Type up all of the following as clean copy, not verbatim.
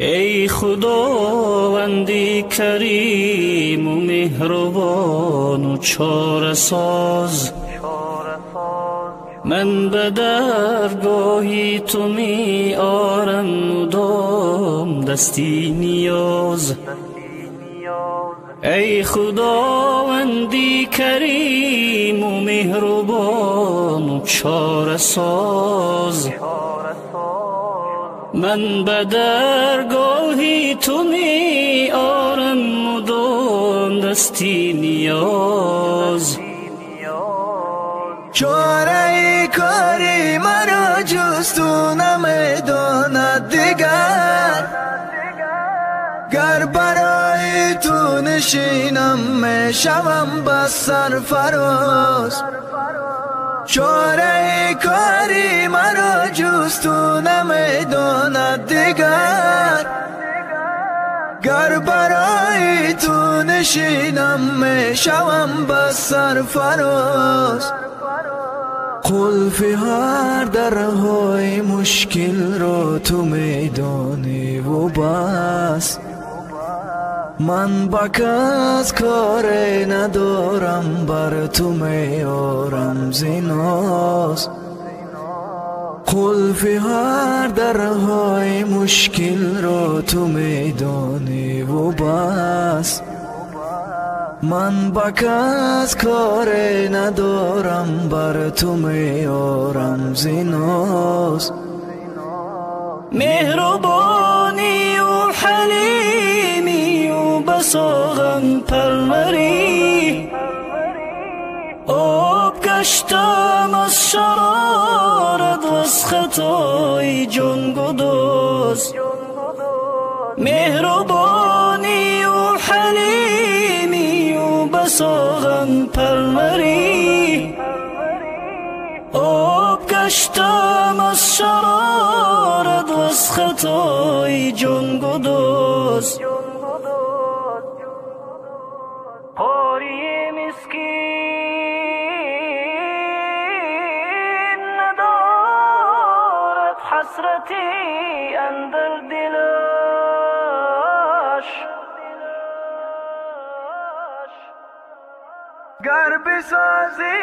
ای خداوندی کریم و مهربان و چاره ساز، من به درگاهی تو می آرم مدام دستی نیاز. ای خداوندی کریم و مهربان و چاره ساز، من به درگاهی تو می آرم مدام دستی نیاز. چاره کاری مرا جز تو نمیداند دیگر، گر برای تو نشینم میشوم بس سرفراز. چاره کاری مرا جز تو نمیداند دیگر، گر برای تو نشینم میشوم بس سرفراز. قلف هر درهای مشکل را تو میدانی و بس، من با کس کاری ندارم بر تو میارم زیناز. قلف هر درهای مشکل را تو میدانی و بس، من با کس کاری ندارم بر تو میارم زیناز. مهربانی و حلیمی و بساغم پروری، آب گشتم از شرارت و از خطای جنگ و دوز. مهربانی و حلیمی و بساغم پروری، آب گشتم از شرارت و از خطای جنگ و دوز. قاری مسکین ندارد حسرتی اندر دلش، گر بسازی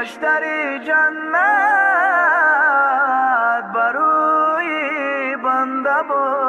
اشتری جنت بروی بنده بود.